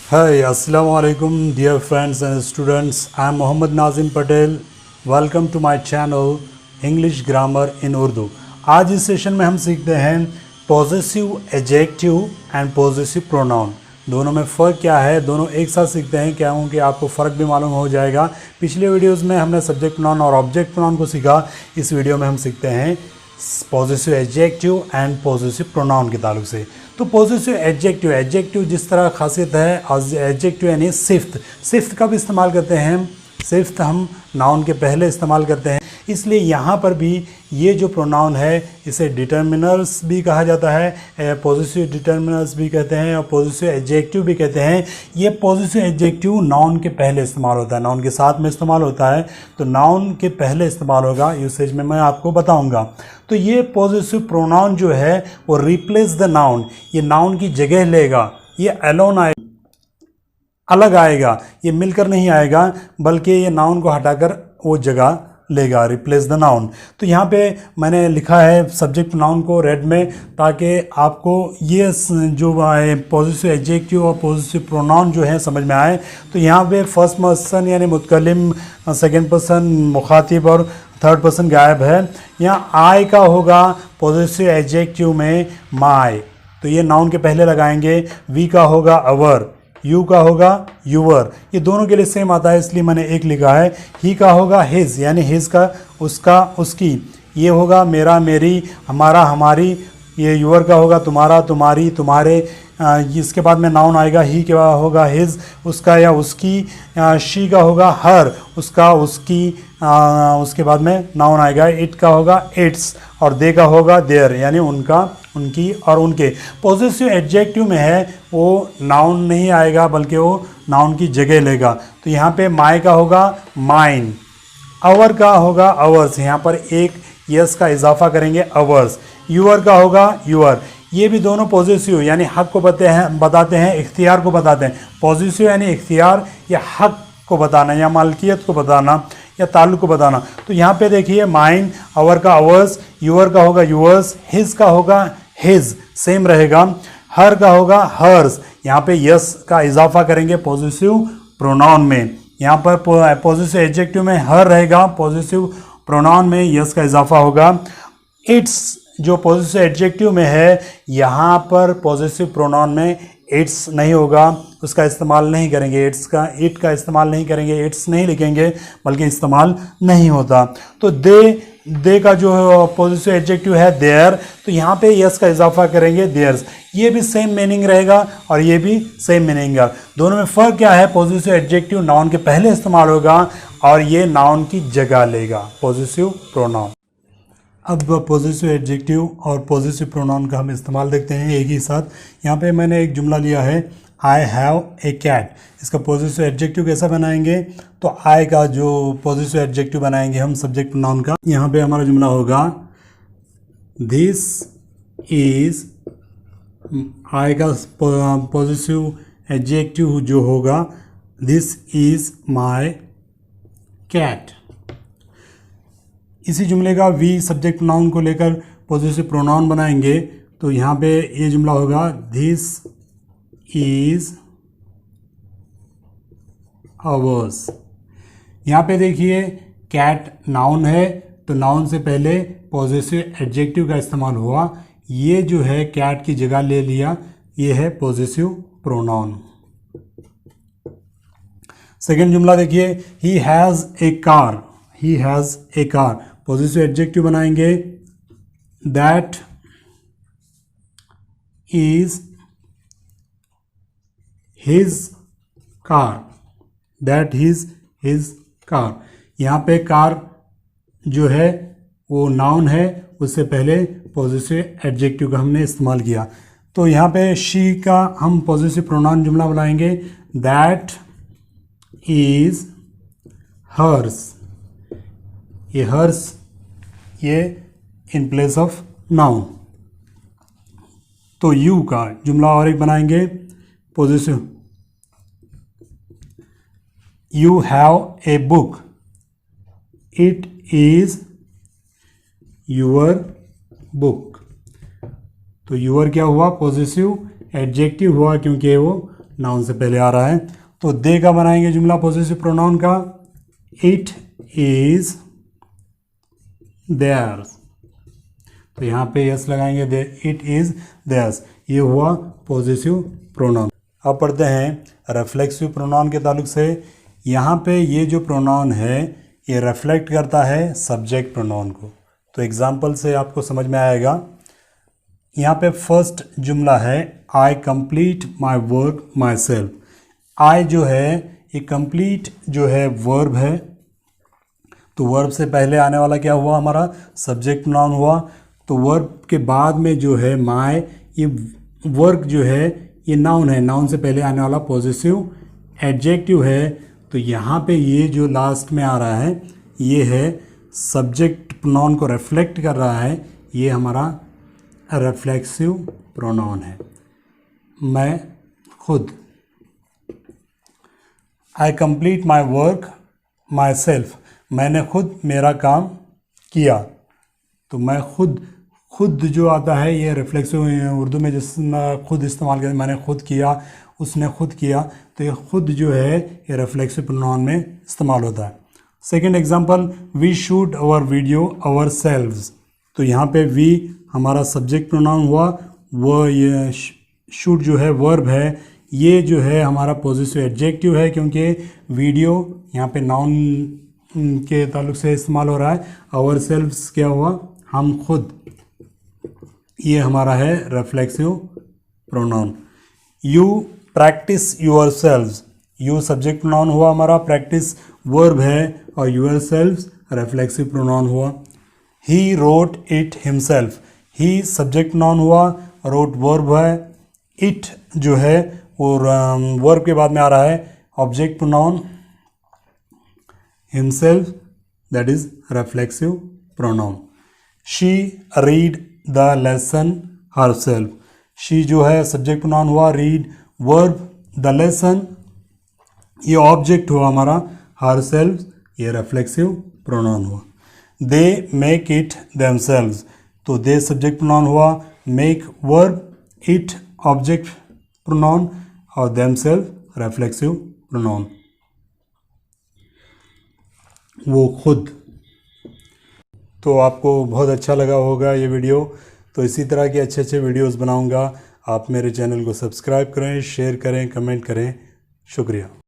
Hi, Assalamu alaikum, dear friends and students. I am Mohammad Nazim Patel. Welcome to my channel English Grammar in Urdu. आज इस session में हम सीखते हैं possessive adjective and possessive pronoun. दोनों में फ़र्क क्या है, दोनों एक साथ सीखते हैं क्या हूँ कि आपको फ़र्क भी मालूम हो जाएगा। पिछले वीडियोस में हमने सब्जेक्ट प्रोनाउन और ऑब्जेक्ट प्रोनाउन को सीखा। इस वीडियो में हम सीखते हैं possessive adjective and possessive pronoun के ताल्लुक से। तो पॉजेसिव एडजेक्टिव जिस तरह खासियत है, एडजेक्टिव यानी सिफ्त कब इस्तेमाल करते हैं? सिफ्त हम नाउन के पहले इस्तेमाल करते हैं, इसलिए यहाँ पर भी ये जो प्रोनाउन है इसे डिटर्मिनर्स भी कहा जाता है, पॉजेसिव डिटर्मिनर्स भी कहते हैं और पॉजेसिव एडजेक्टिव भी कहते हैं। ये पॉजेसिव एडजेक्टिव नाउन के पहले इस्तेमाल होता है, नाउन के साथ में इस्तेमाल होता है, तो नाउन के पहले इस्तेमाल होगा, यूसेज में मैं आपको बताऊंगा। तो ये पॉजेसिव प्रोनाउन जो है वो रिप्लेस द नाउन, ये नाउन की जगह लेगा, ये अलोन आएगा, अलग आएगा, ये मिलकर नहीं आएगा, बल्कि ये नाउन को हटाकर वो जगह लेगा, रिप्लेस द नाउन। तो यहाँ पे मैंने लिखा है सब्जेक्ट नाउन को रेड में, ताकि आपको ये जो है पॉजेसिव एडजेक्टिव और पॉजेसिव प्रोनाउन जो है समझ में आए। तो यहाँ पे फर्स्ट पर्सन यानी मुतकलिम, सेकंड पर्सन मुखातिब और थर्ड पर्सन गायब है। यहाँ आई का होगा पॉजेसिव एडजेक्टिव में माई, तो ये नाउन के पहले लगाएंगे। वी का होगा अवर, यू का होगा यूवर, ये दोनों के लिए सेम आता है इसलिए मैंने एक लिखा है। ही का होगा हिज, यानी हिज का उसका उसकी, ये होगा मेरा मेरी, हमारा हमारी। ये यूवर का होगा तुम्हारा तुम्हारी तुम्हारे। इसके बाद में नाउन आएगा, ही का होगा हिज, उसका या उसकी। शी का होगा हर, उसका उसकी। उसके बाद में नाउन आएगा, इट का होगा इट्स, और दे का होगा देयर, यानी उनका उनकी और उनके। पॉजेसिव एडजेक्टिव में है वो नाउन नहीं आएगा, बल्कि वो नाउन की जगह लेगा। तो यहाँ पे माई का होगा माइन, आवर का होगा आवर्स, यहाँ पर एक यस का इजाफा करेंगे आवर्स। यूअर का होगा यूअर, ये भी दोनों पॉजेसिव यानी हक को बताते हैं, इख्तियार को बताते हैं। पॉजेसिव यानी इख्तियार या हक को बताना या मालकियत को बताना या ताल्लुक को बताना। तो यहाँ पे देखिए माइन, आवर का आवर्स, यूअर का होगा यूअर्स, हिज का होगा हिज, सेम रहेगा। हर का होगा हर्स, यहाँ पे यस का इजाफा करेंगे पॉजेसिव प्रोनाउन में। यहाँ पर पॉजेसिव एडजेक्टिव में हर रहेगा, पॉजेसिव प्रोनाउन में यस का इजाफा होगा। इट्स जो पॉजेसिव एडजेक्टिव में है, यहाँ पर पॉजेसिव प्रोनाउन में इट्स नहीं होगा, उसका इस्तेमाल नहीं करेंगे, इट का इस्तेमाल नहीं करेंगे, इट्स नहीं लिखेंगे, बल्कि इस्तेमाल नहीं होता। तो दे का जो पॉजेसिव एडजेक्टिव है देयर, तो यहाँ पे यस का इजाफा करेंगे देयर्स, ये भी सेम मीनिंग रहेगा और ये भी सेम मीनिंग है। दोनों में फ़र्क क्या है? पॉजेसिव एडजेक्टिव नाउन के पहले इस्तेमाल होगा और ये नाउन की जगह लेगा, पॉजेसिव प्रोनाउन। अब पॉजेसिव एडजेक्टिव और पॉजेसिव प्रोनाउन का हम इस्तेमाल देखते हैं एक ही साथ। यहाँ पे मैंने एक जुमला लिया है, आई हैव ए कैट। इसका पॉजेसिव एडजेक्टिव कैसा बनाएंगे? तो आई का जो पॉजेसिव एडजेक्टिव बनाएंगे हम सब्जेक्ट प्रोनाउन का, यहाँ पे हमारा जुमला होगा दिस इज, आई का पॉजेसिव एडजेक्टिव जो होगा दिस इज माई कैट। इसी जुमले का वी सब्जेक्ट प्रोनाउन को लेकर पॉजेसिव प्रोनाउन बनाएंगे, तो यहाँ पे ये जुमला होगा दिस इज आवर्स। यहाँ पे देखिए कैट नाउन है, तो नाउन से पहले पॉजेसिव एडजेक्टिव का इस्तेमाल हुआ, ये जो है कैट की जगह ले लिया, ये है पॉजेसिव प्रोनाउन। सेकेंड जुमला देखिए, he has a car, he has a car, possessive adjective बनाएंगे that is his car, that is his car. यहाँ पे कार जो है वो नाउन है, उससे पहले पॉजेसिव एडजेक्टिव का हमने इस्तेमाल किया। तो यहाँ पे शी का हम पॉजेसिव प्रोनाउन जुमला बनाएंगे दैट इज हर्स, ये हर्स, ये इन प्लेस ऑफ नाउन। तो यू का जुमला और एक बनाएंगे possessive, you have a book, it is your book. तो यूअर क्या हुआ? पॉजेसिव एडजेक्टिव हुआ, क्योंकि वो नाउन से पहले आ रहा है। तो दे का बनाएंगे जुमला पॉसेसिव प्रोनाउन का, इट इज देयर्स। तो यहाँ पे यस लगाएंगे, दे इट इज देयर्स, ये हुआ पॉसेसिव प्रोनाउन। अब पढ़ते हैं रिफ्लेक्सिव प्रोनाउन के ताल्लुक से। यहाँ पे ये जो प्रोनाउन है ये रिफ्लेक्ट करता है सब्जेक्ट प्रोनाउन को। तो एग्जाम्पल से आपको समझ में आएगा। यहाँ पे फर्स्ट जुमला है I complete my work myself. I जो है ये कंप्लीट जो है वर्ब है, तो वर्ब से पहले आने वाला क्या हुआ, हमारा सब्जेक्ट प्रोनाउन हुआ। तो वर्ब के बाद में जो है माय, ये वर्क जो है ये नाउन है, नाउन से पहले आने वाला पॉसेसिव एडजेक्टिव है। तो यहाँ पे ये जो लास्ट में आ रहा है ये है सब्जेक्ट प्रोनाउन को रिफ्लेक्ट कर रहा है, ये हमारा रिफ्लेक्सिव प्रोनाउन है। मैं खुद, आई complete my work my self, मैंने खुद मेरा काम किया। तो मैं खुद जो आता है ये रिफ्लेक्सिव, उर्दू में जिस खुद इस्तेमाल करते, मैंने खुद किया, उसने खुद किया, तो ये खुद जो है ये रिफ्लेक्सिव प्रोनाउन में इस्तेमाल होता है। Second example, we shoot our video ourselves. तो यहाँ पे वी हमारा सब्जेक्ट प्रोनाउन हुआ, वो ये शूट जो है वर्ब है, ये जो है हमारा पॉसेसिव एडजेक्टिव है क्योंकि वीडियो यहाँ पे नाउन के ताल्लुक से इस्तेमाल हो रहा है। आवर सेल्व्स क्या हुआ, हम खुद, ये हमारा है reflexive pronoun. You practice yourselves, you subject pronoun हुआ हमारा, प्रैक्टिस वर्ब है और यूर सेल्व्स रिफ्लेक्सिव प्रोनाउन हुआ। He wrote it himself, he subject pronoun हुआ, रोट वर्ब है, इट जो है वो वर्ब के बाद में आ रहा है object pronoun, himself that is reflexive pronoun. She read the lesson herself, she जो है सब्जेक्ट प्रोनाउन हुआ, रीड वर्ब, द लेसन ये ऑब्जेक्ट हुआ हमारा, हरसेल्फ ये रिफ्लेक्सिव प्रोनाउन हुआ। दे मेक इट देमसेल्व्स, तो दे सब्जेक्ट प्रोनाउन हुआ, make verb, it object pronoun और देमसेल्फ रिफ्लेक्सिव प्रोनाउन, वो खुद। तो आपको बहुत अच्छा लगा होगा ये वीडियो। तो इसी तरह के अच्छे अच्छे वीडियोस बनाऊंगा। आप मेरे चैनल को सब्सक्राइब करें, शेयर करें, कमेंट करें। शुक्रिया।